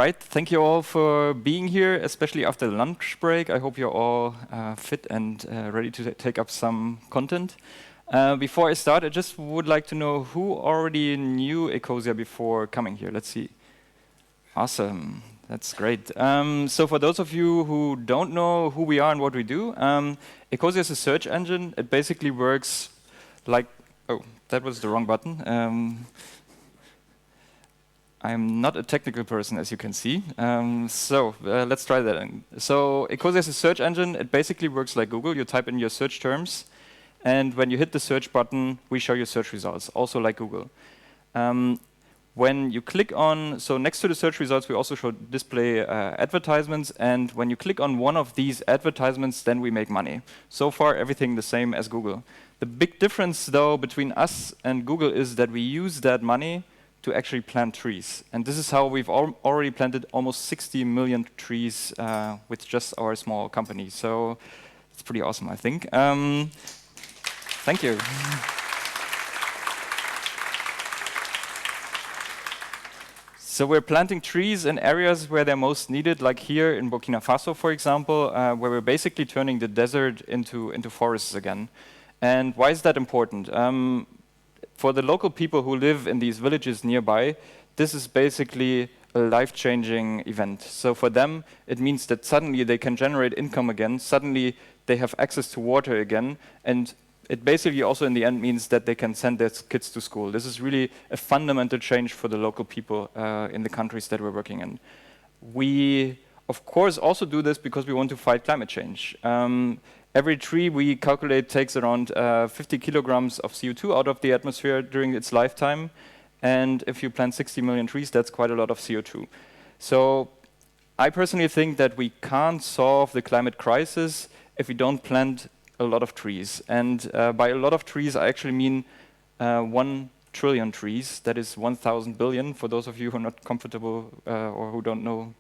right, thank you all for being here, especially after the lunch break. I hope you're all fit and ready to take up some content. Before I start, I just would like to know who already knew Ecosia before coming here. Let's see. Awesome, that's great. So for those of you who don't know who we are and what we do, Ecosia is a search engine. It basically works like, oh, that was the wrong button. I'm not a technical person, as you can see. Let's try that. So Ecosia is a search engine. It basically works like Google. You type in your search terms, and when you hit the search button, we show you search results, also like Google. When you click on, so next to the search results, we also show display advertisements, and when you click on one of these advertisements, then we make money. So far, everything the same as Google. The big difference, though, between us and Google is that we use that money to actually plant trees. And this is how we've already planted almost 60 million trees with just our small company. So it's pretty awesome, I think. Thank you. So we're planting trees in areas where they're most needed, like here in Burkina Faso, for example, where we're basically turning the desert into forests again. And why is that important? For the local people who live in these villages nearby, this is basically a life-changing event. So for them, it means that suddenly they can generate income again, suddenly they have access to water again, and it basically also in the end means that they can send their kids to school. This is really a fundamental change for the local people in the countries that we're working in. We, of course, also do this because we want to fight climate change. Every tree we calculate takes around 50 kilograms of CO2 out of the atmosphere during its lifetime. And if you plant 60 million trees, that's quite a lot of CO2. So I personally think that we can't solve the climate crisis if we don't plant a lot of trees. And by a lot of trees, I actually mean 1 trillion trees. That is 1,000 billion, for those of you who are not comfortable or who don't know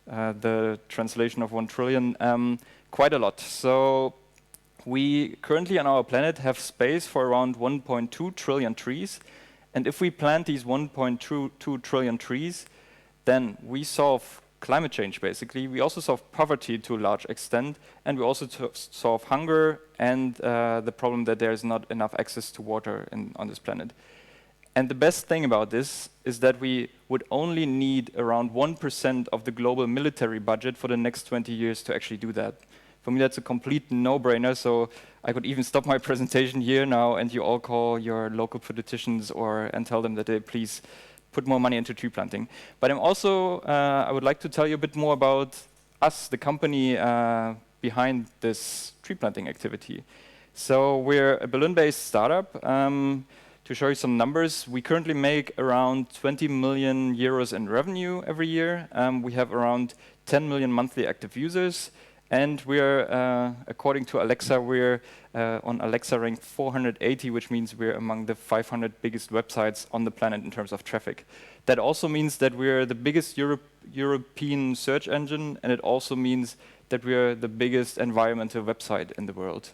the translation of 1 trillion. Quite a lot. So we currently on our planet have space for around 1.2 trillion trees. And if we plant these 1.2 trillion trees, then we solve climate change, basically. We also solve poverty to a large extent. And we also solve hunger and the problem that there is not enough access to water on this planet. And the best thing about this is that we would only need around 1% of the global military budget for the next 20 years to actually do that. For me, that's a complete no-brainer, so I could even stop my presentation here now and you all call your local politicians and tell them that they please put more money into tree planting. But I'm also, I would like to tell you a bit more about us, the company behind this tree planting activity. So we're a Berlin-based startup. To show you some numbers, we currently make around 20 million euros in revenue every year. We have around 10 million monthly active users. And we're, according to Alexa, we're on Alexa rank 480, which means we're among the 500 biggest websites on the planet in terms of traffic. That also means that we're the biggest European search engine, and it also means that we're the biggest environmental website in the world.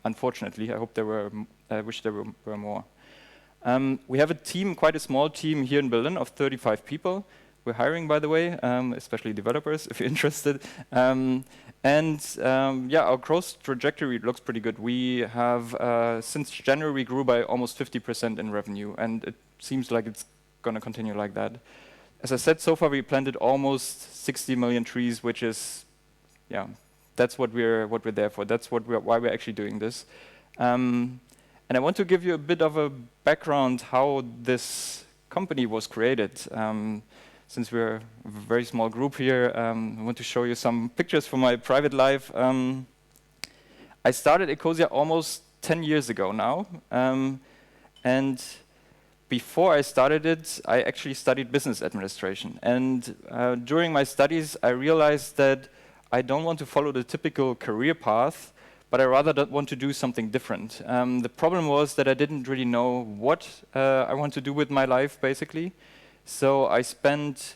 Unfortunately, I wish there were more. We have a team, quite a small team here in Berlin of 35 people. We're hiring, by the way, especially developers, if you're interested. Our growth trajectory looks pretty good. We have, since January, we grew by almost 50% in revenue, and it seems like it's going to continue like that. As I said, so far we planted almost 60 million trees, which is, that's what we're there for. That's why we're actually doing this. And I want to give you a bit of a background how this company was created. Since we're a very small group here, I want to show you some pictures from my private life. I started Ecosia almost 10 years ago now. And before I started it, I actually studied business administration. And during my studies, I realized that I don't want to follow the typical career path, but I rather want to do something different. The problem was that I didn't really know what I want to do with my life, basically. So I spent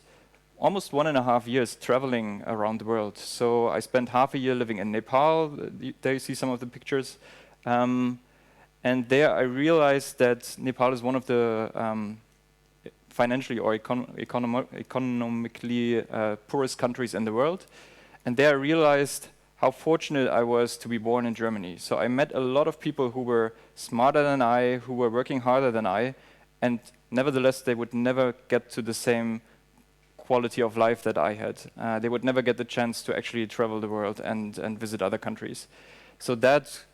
almost 1.5 years traveling around the world. So I spent half a year living in Nepal. There you see some of the pictures. And there I realized that Nepal is one of the financially or economically poorest countries in the world. And there I realized how fortunate I was to be born in Germany. So I met a lot of people who were smarter than I, who were working harder than I, and nevertheless they would never get to the same quality of life that I had. They would never get the chance to actually travel the world and visit other countries. So that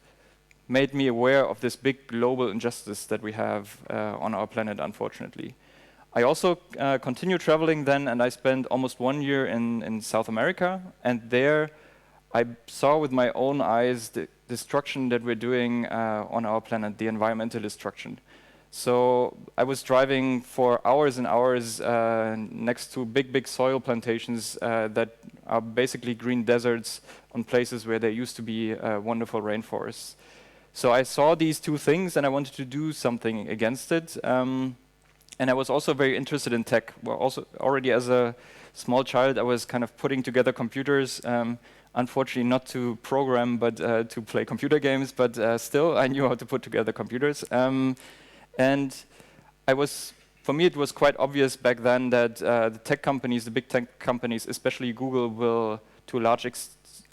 made me aware of this big global injustice that we have on our planet, unfortunately. I also continued traveling then, and I spent almost 1 year in South America, and there I saw with my own eyes the destruction that we're doing on our planet, the environmental destruction. So I was driving for hours and hours next to big soil plantations that are basically green deserts on places where there used to be wonderful rainforests. So I saw these two things and I wanted to do something against it. And I was also very interested in tech. Well, also already as a small child, I was kind of putting together computers. Unfortunately, not to program, but to play computer games. But still, I knew how to put together computers. And for me, it was quite obvious back then that the tech companies, the big tech companies, especially Google, will, to a large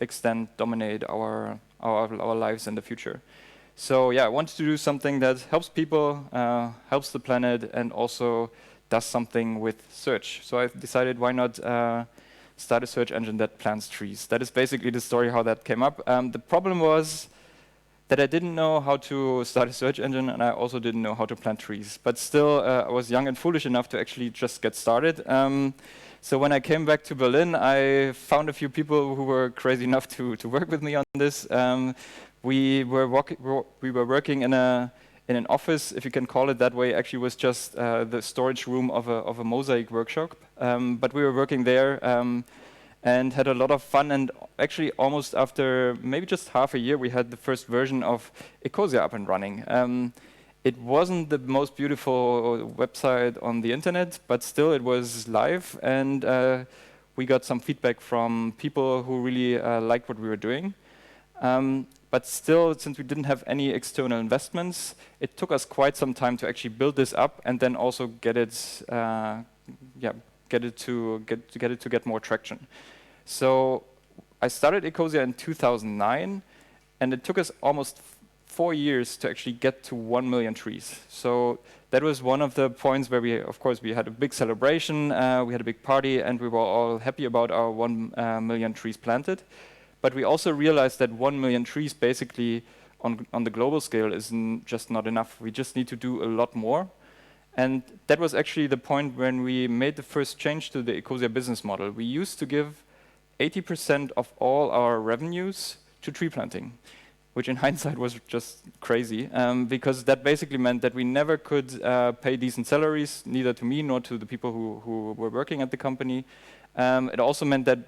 extent, dominate our lives in the future. So yeah, I wanted to do something that helps people, helps the planet, and also does something with search. So I decided, why not start a search engine that plants trees? That is basically the story how that came up. The problem was that I didn't know how to start a search engine, and I also didn't know how to plant trees. But still, I was young and foolish enough to actually just get started. So when I came back to Berlin, I found a few people who were crazy enough to work with me on this. We were working in an office, if you can call it that way. Actually, it was just the storage room of a mosaic workshop. But we were working there and had a lot of fun. And actually, almost after maybe just half a year, we had the first version of Ecosia up and running. It wasn't the most beautiful website on the internet, but still it was live. And we got some feedback from people who really liked what we were doing. But still, since we didn't have any external investments, it took us quite some time to actually build this up and then also get it to get more traction. So I started Ecosia in 2009, and it took us almost 4 years to actually get to 1 million trees. So that was one of the points where we had a big celebration, we had a big party, and we were all happy about our 1 million trees planted. But we also realized that 1 million trees basically on the global scale is just not enough. We just need to do a lot more. And that was actually the point when we made the first change to the Ecosia business model. We used to give 80% of all our revenues to tree planting, which in hindsight was just crazy, because that basically meant that we never could pay decent salaries, neither to me nor to the people who were working at the company. It also meant that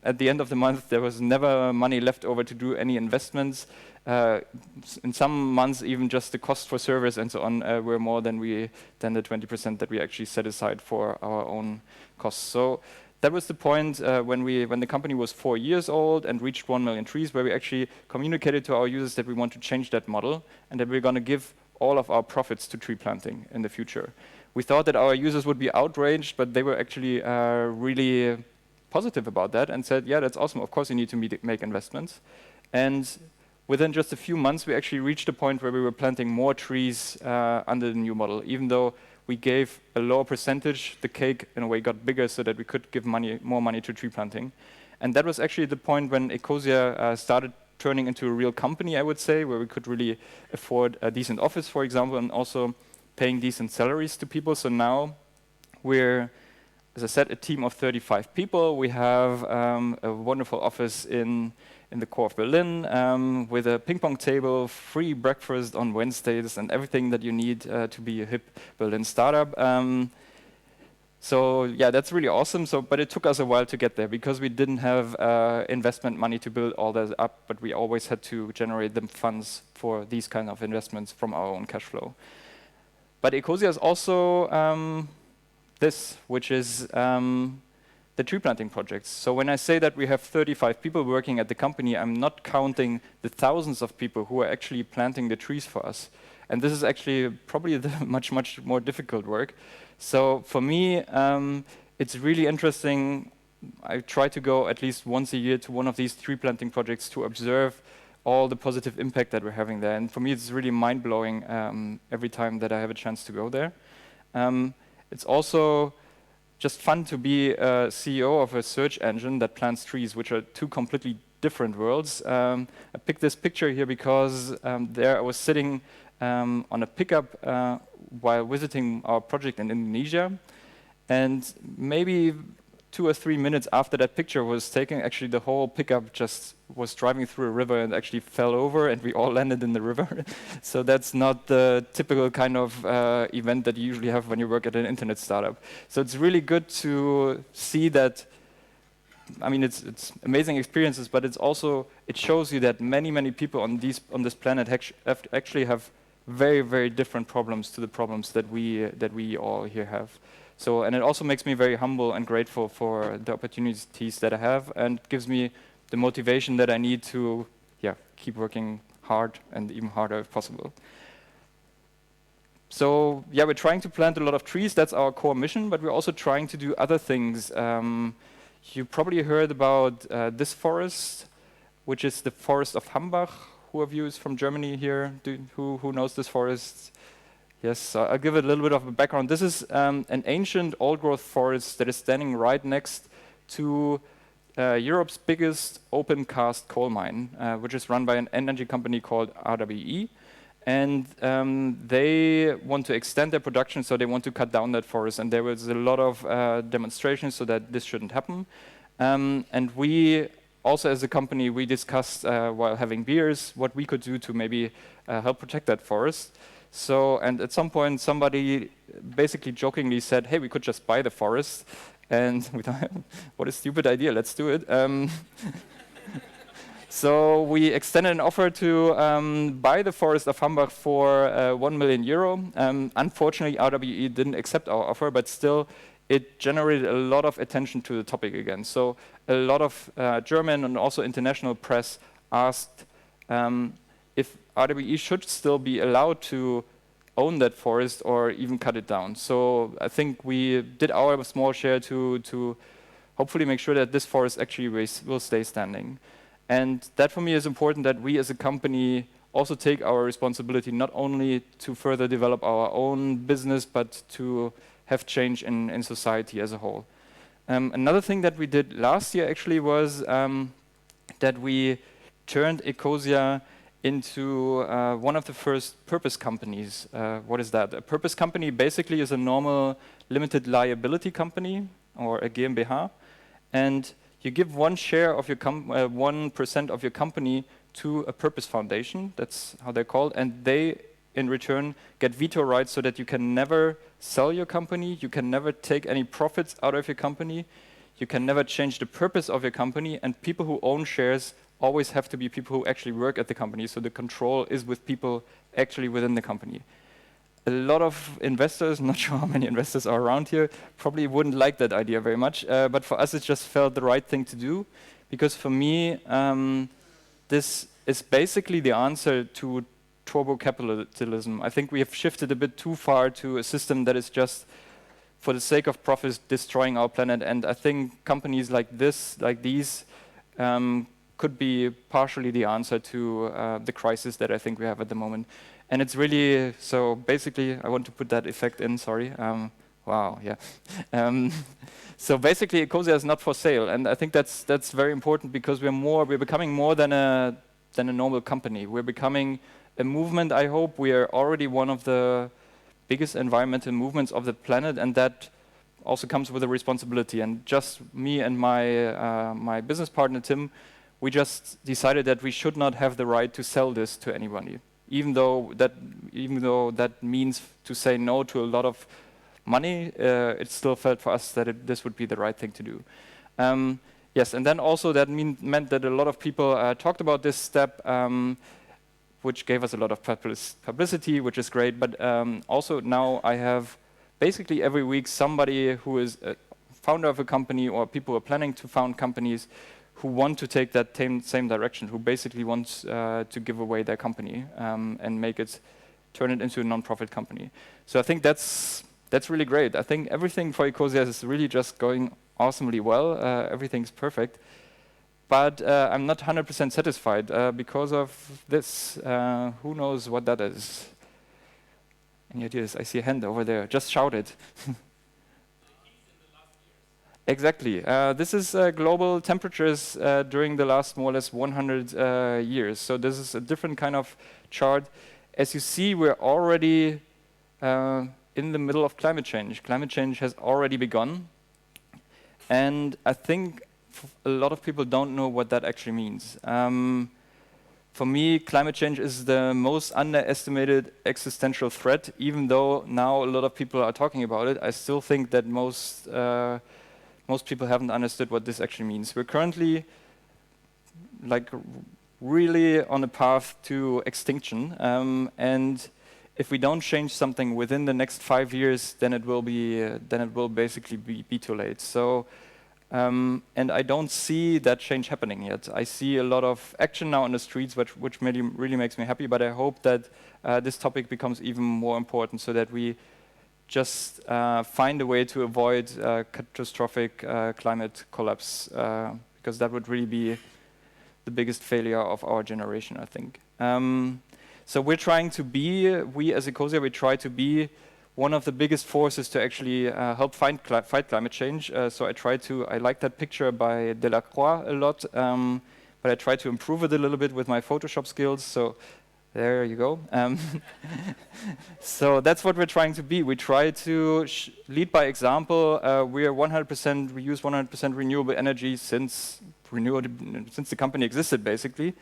at the end of the month, there was never money left over to do any investments. In some months, even just the cost for service and so on were more than the 20% that we actually set aside for our own costs. So that was the point when the company was 4 years old and reached 1 million trees, where we actually communicated to our users that we want to change that model and that we're going to give all of our profits to tree planting in the future. We thought that our users would be outraged, but they were actually really positive about that and said, yeah, that's awesome. Of course, you need to make investments. And within just a few months, we actually reached a point where we were planting more trees under the new model. Even though we gave a lower percentage, the cake in a way got bigger so that we could give more money to tree planting. And that was actually the point when Ecosia started turning into a real company, I would say, where we could really afford a decent office, for example, and also paying decent salaries to people. So now we're, as I said, a team of 35 people. We have a wonderful office in the core of Berlin with a ping pong table, free breakfast on Wednesdays, and everything that you need to be a hip Berlin startup. So yeah, that's really awesome. But it took us a while to get there because we didn't have investment money to build all that up, but we always had to generate the funds for these kind of investments from our own cash flow. But Ecosia is also this, which is the tree planting projects. So when I say that we have 35 people working at the company, I'm not counting the thousands of people who are actually planting the trees for us. And this is actually probably the much more difficult work. So for me, it's really interesting. I try to go at least once a year to one of these tree planting projects to observe all the positive impact that we're having there. And for me, it's really mind-blowing every time that I have a chance to go there. It's also just fun to be a CEO of a search engine that plants trees, which are two completely different worlds. I picked this picture here because there I was sitting on a pickup while visiting our project in Indonesia. And maybe 2 or 3 minutes after that picture was taken, actually the whole pickup just was driving through a river and actually fell over, and we all landed in the river. So that's not the typical kind of event that you usually have when you work at an internet startup. So it's really good to see that. I mean, it's amazing experiences, but it's also, it shows you that many people on this planet actually have very different problems to the problems that we all here have. So, and it also makes me very humble and grateful for the opportunities that I have, and gives me the motivation that I need to, keep working hard and even harder if possible. So, we're trying to plant a lot of trees. That's our core mission, but we're also trying to do other things. You probably heard about this forest, which is the Forest of Humber. Who of you is from Germany here? Who knows this forest? Yes, so I'll give it a little bit of a background. This is an ancient old-growth forest that is standing right next to Europe's biggest open-cast coal mine, which is run by an energy company called RWE. And they want to extend their production, so they want to cut down that forest. And there was a lot of demonstrations so that this shouldn't happen. And we also, as a company, we discussed while having beers what we could do to maybe help protect that forest. So, and at some point, somebody basically jokingly said, "Hey, we could just buy the forest." And we thought, what a stupid idea, let's do it. So we extended an offer to buy the Forest of Humber for €1 million. Unfortunately, RWE didn't accept our offer, but still, it generated a lot of attention to the topic again. So a lot of German and also international press asked if RWE should still be allowed to own that forest or even cut it down. So I think we did our small share to hopefully make sure that this forest actually will stay standing. And that for me is important, that we as a company also take our responsibility not only to further develop our own business, but to have change in society as a whole. Another thing that we did last year actually was that we turned Ecosia into one of the first purpose companies. What is that? A purpose company basically is a normal limited liability company, or a GmbH, and you give 1% of your company to a purpose foundation. That's how they're called, and they in return get veto rights so that you can never sell your company, you can never take any profits out of your company, you can never change the purpose of your company, and people who own shares always have to be people who actually work at the company, so the control is with people actually within the company. A lot of investors, not sure how many investors are around here, probably wouldn't like that idea very much, but for us it just felt the right thing to do, because for me this is basically the answer to turbo capitalism. I think we have shifted a bit too far to a system that is just for the sake of profits destroying our planet, and I think companies like these could be partially the answer to the crisis that I think we have at the moment. And it's really, so basically, I want to put that effect in, sorry. Wow, yeah. So basically, Ecosia is not for sale, and I think that's very important, because we're becoming more than a normal company. We're becoming a movement, I hope. We are already one of the biggest environmental movements of the planet, and that also comes with a responsibility. And just me and my business partner, Tim, we just decided that we should not have the right to sell this to anybody, even though that means to say no to a lot of money. It still felt for us that this would be the right thing to do. Yes, and then also that meant that a lot of people talked about this step, which gave us a lot of publicity, which is great. But also now I have basically every week somebody who is a founder of a company, or people who are planning to found companies, who want to take that same direction, who basically want to give away their company and make it turn it into a non-profit company. So I think that's really great. I think everything for Ecosia is really just going awesomely well. Everything's perfect. But I'm not 100% satisfied because of this. Who knows what that is? Any ideas? I see a hand over there. Just shout it. Exactly. This is global temperatures during the last more or less 100 years. So this is a different kind of chart. As you see, we're already in the middle of climate change. Climate change has already begun. And I think a lot of people don't know what that actually means. For me, climate change is the most underestimated existential threat. Even though now a lot of people are talking about it, I still think that most people haven't understood what this actually means. We're currently like really on a path to extinction, and if we don't change something within the next 5 years, then it will basically be too late. So, and I don't see that change happening yet. I see a lot of action now on the streets, which really makes me happy. But I hope that this topic becomes even more important, so that we just find a way to avoid catastrophic climate collapse, because that would really be the biggest failure of our generation, I think. So we as Ecosia, we try to be one of the biggest forces to actually help fight climate change. So I like that picture by Delacroix a lot, but I try to improve it a little bit with my Photoshop skills. So there you go. So that's what we're trying to be. We try to lead by example. We use 100% renewable energy since the company existed, basically.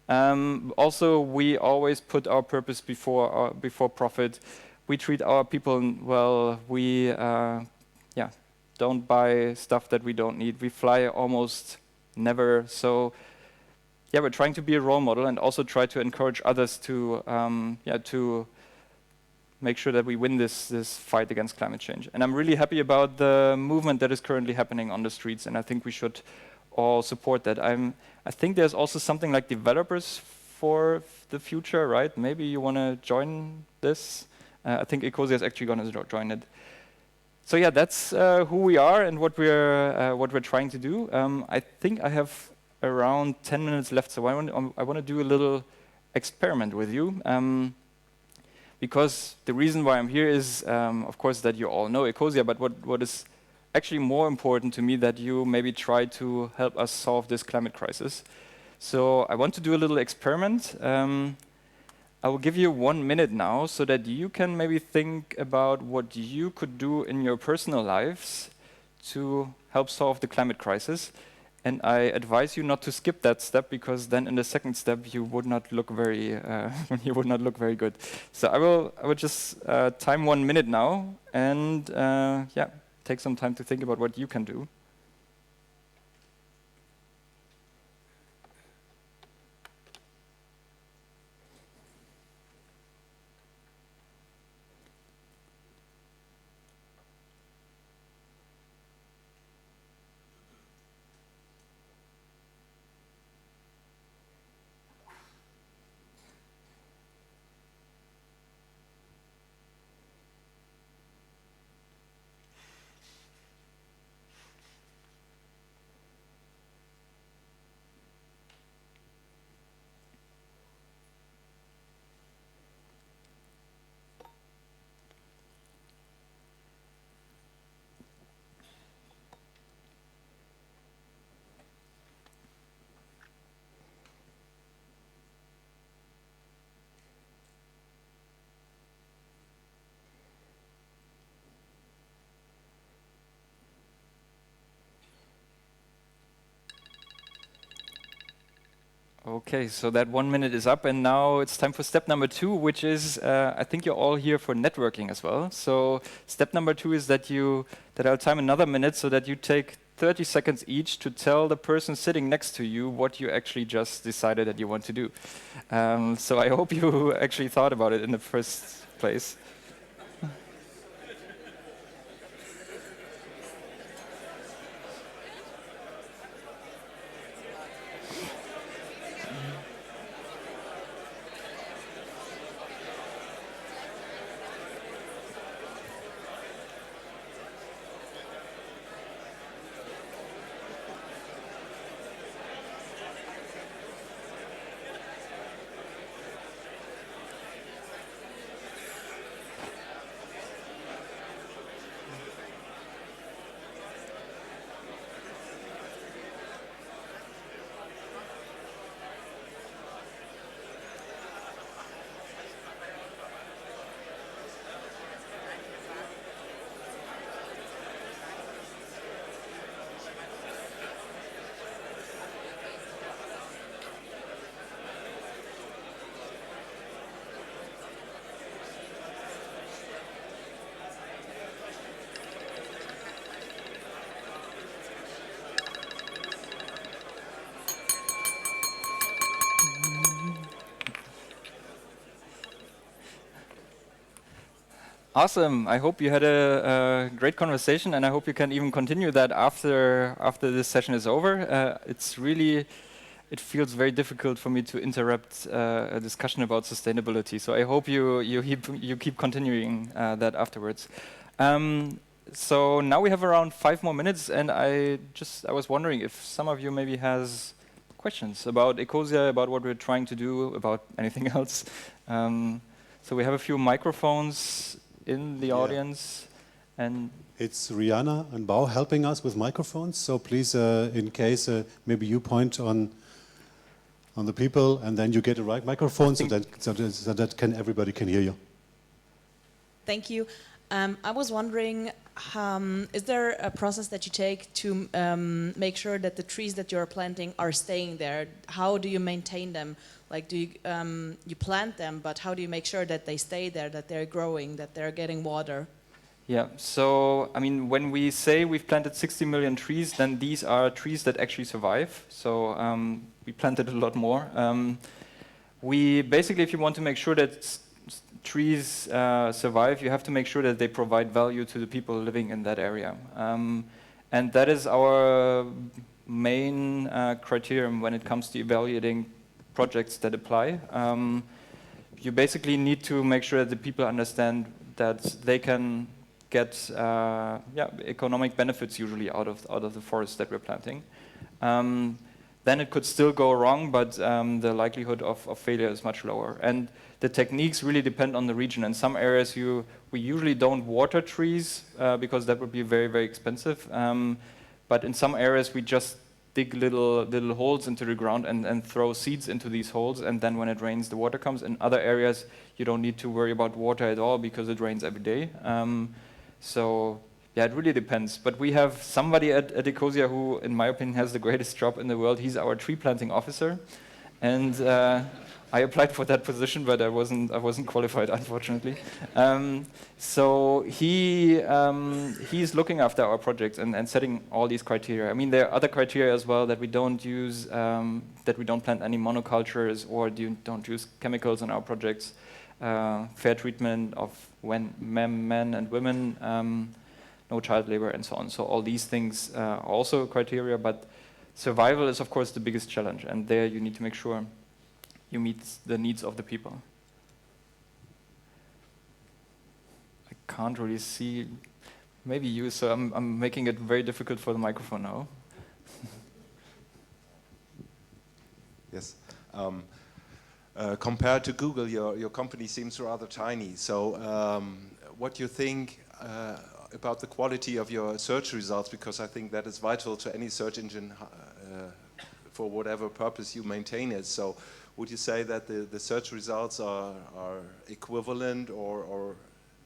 Also, we always put our purpose before profit. We treat our people well. We don't buy stuff that we don't need. We fly almost never. So yeah, we're trying to be a role model and also try to encourage others to make sure that we win this fight against climate change. And I'm really happy about the movement that is currently happening on the streets, and I think we should all support that. I think there's also something like developers for the future, right? Maybe you want to join this. I think Ecosia is actually going to join it. So yeah, that's who we are and what we're trying to do. I think I have around 10 minutes left, so I want to do a little experiment with you. Because the reason why I'm here is, of course, that you all know Ecosia, but what is actually more important to me, that you maybe try to help us solve this climate crisis. So I want to do a little experiment. I will give you 1 minute now so that you can maybe think about what you could do in your personal lives to help solve the climate crisis. And I advise you not to skip that step, because then in the second step you would not look very good. So I will just time 1 minute now, and take some time to think about what you can do. Okay, so that 1 minute is up, and now it's time for step number 2, which is, I think you're all here for networking as well. So step number 2 is that I'll time another minute so that you take 30 seconds each to tell the person sitting next to you what you actually just decided that you want to do. So I hope you actually thought about it in the first place. Awesome. I hope you had a great conversation, and I hope you can even continue that after this session is over. It feels very difficult for me to interrupt a discussion about sustainability. So I hope you keep continuing that afterwards. So now we have around 5 more minutes, and I was wondering if some of you maybe has questions about Ecosia, about what we're trying to do, about anything else. So we have a few microphones in the audience, and it's Rihanna and Bao helping us with microphones. So please, in case maybe you point on the people, and then you get the right microphone, so that everybody can hear you. Thank you. I was wondering, is there a process that you take to make sure that the trees that you're planting are staying there? How do you maintain them? Like, do you plant them, but how do you make sure that they stay there, that they're growing, that they're getting water? Yeah, so I mean, when we say we've planted 60 million trees, then these are trees that actually survive. So we planted a lot more. We basically, if you want to make sure that trees survive, you have to make sure that they provide value to the people living in that area. And that is our main criterion when it comes to evaluating projects that apply. You basically need to make sure that the people understand that they can get economic benefits usually out of the forest that we're planting. Then it could still go wrong, but the likelihood of failure is much lower. And the techniques really depend on the region. In some areas, we usually don't water trees because that would be very, very expensive. But in some areas, we just dig little holes into the ground and throw seeds into these holes, and then when it rains, the water comes. In other areas, you don't need to worry about water at all because it rains every day. So yeah, it really depends. But we have somebody at Ecosia who, in my opinion, has the greatest job in the world. He's our tree planting officer, and I applied for that position, but I wasn't qualified, unfortunately. So he's looking after our projects and setting all these criteria. I mean, there are other criteria as well that we don't use, that we don't plant any monocultures or don't use chemicals in our projects. Fair treatment of men and women, no child labor, and so on. So all these things are also criteria, but survival is, of course, the biggest challenge, and there you need to make sure you meet the needs of the people. I can't really see, maybe you, so I'm making it very difficult for the microphone now. Yes. Compared to Google, your company seems rather tiny. So what do you think about the quality of your search results? Because I think that is vital to any search engine for whatever purpose you maintain it. So would you say that the search results are equivalent or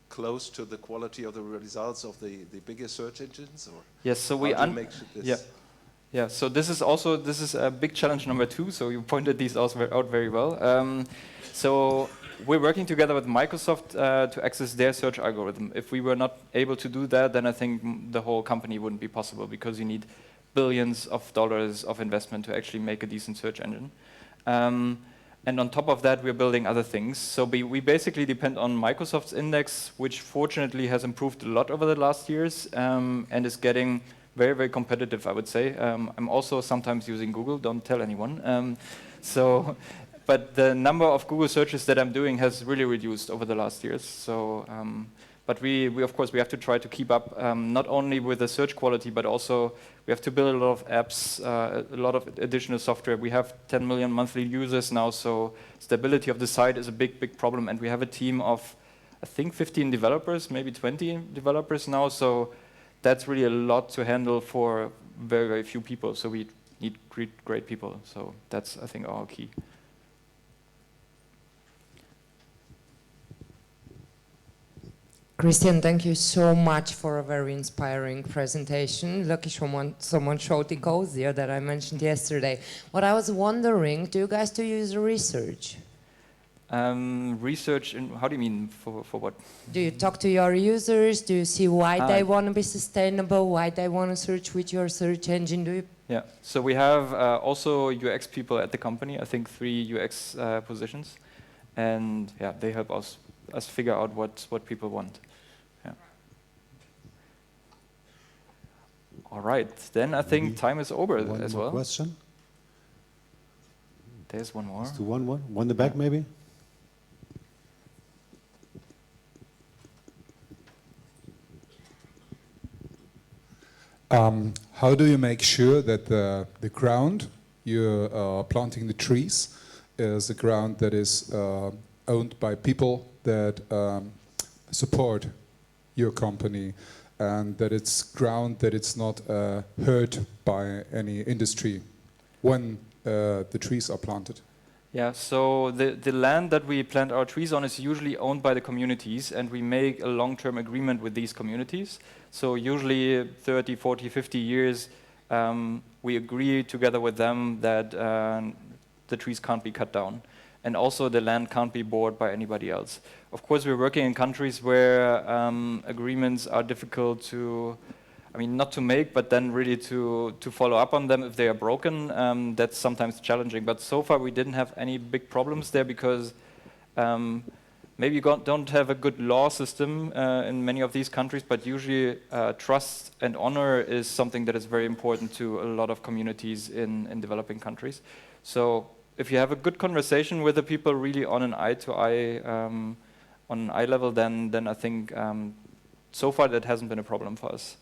close to the quality of the results of the bigger search engines? Or yes, so we make this? Yeah, so this is a big challenge number 2, so you pointed these out very well. So we're working together with Microsoft to access their search algorithm. If we were not able to do that, then I think the whole company wouldn't be possible, because you need billions of dollars of investment to actually make a decent search engine. And on top of that, we're building other things. So we basically depend on Microsoft's index, which fortunately has improved a lot over the last years and is getting very, very competitive, I would say. I'm also sometimes using Google, don't tell anyone. But the number of Google searches that I'm doing has really reduced over the last years. So, but we of course, we have to try to keep up not only with the search quality, but also we have to build a lot of apps, a lot of additional software. We have 10 million monthly users now, so stability of the site is a big, big problem. And we have a team of, I think, 15 developers, maybe 20 developers now. So that's really a lot to handle for very, very few people. So we need great people. So that's, I think, our key. Christian, thank you so much for a very inspiring presentation. Lucky someone showed Ecosia that I mentioned yesterday. What I was wondering, do you guys do user research? Research, how do you mean, for what? Do you talk to your users? Do you see why they want to be sustainable, why they want to search with your search engine? Do you? Yeah, so we have also UX people at the company, I think 3 UX positions. And yeah, they help us figure out what people want. All right, then I think Maybe time is over One as more well. question. There's one more. Let's do one more. One in the back, maybe. How do you make sure that the ground you're planting the trees is a ground that is owned by people that support your company, and that it's ground that it's not hurt by any industry when the trees are planted? Yeah, so the land that we plant our trees on is usually owned by the communities, and we make a long-term agreement with these communities. So usually 30, 40, 50 years, we agree together with them that the trees can't be cut down. And also the land can't be bought by anybody else. Of course, we're working in countries where agreements are difficult to, I mean, not to make, but then really to follow up on them if they are broken. That's sometimes challenging. But so far, we didn't have any big problems there because maybe you don't have a good law system in many of these countries, but usually trust and honor is something that is very important to a lot of communities in developing countries. So if you have a good conversation with the people really on an eye-to-eye, on an eye level, then I think so far that hasn't been a problem for us.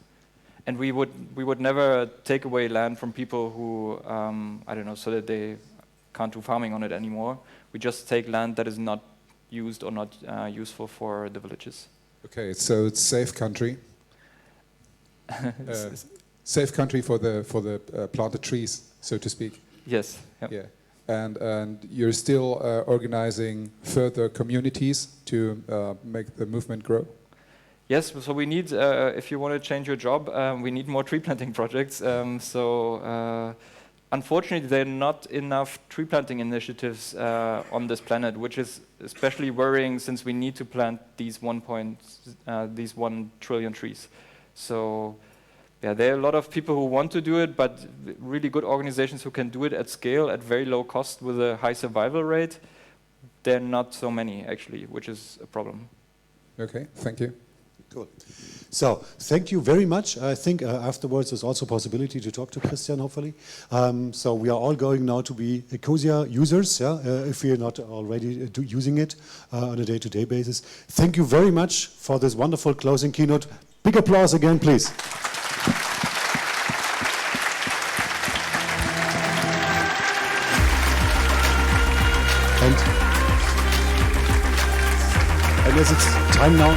And we would never take away land from people who, I don't know, so that they can't do farming on it anymore. We just take land that is not used or not useful for the villages. Okay, so it's safe country. Safe country for the planted trees, so to speak. Yes. Yep. Yeah. And you're still organizing further communities to make the movement grow? Yes, so we need, if you want to change your job, we need more tree planting projects. Unfortunately, there are not enough tree planting initiatives on this planet, which is especially worrying since we need to plant these 1 trillion trees. So yeah, there are a lot of people who want to do it, but really good organizations who can do it at scale, at very low cost with a high survival rate, there are not so many actually, which is a problem. Okay, thank you. Cool. So, thank you very much. I think afterwards there's also a possibility to talk to Christian, hopefully. So we are all going now to be Ecosia users, yeah, if we are not already using it on a day-to-day basis. Thank you very much for this wonderful closing keynote. Big applause again, please. And as it's time now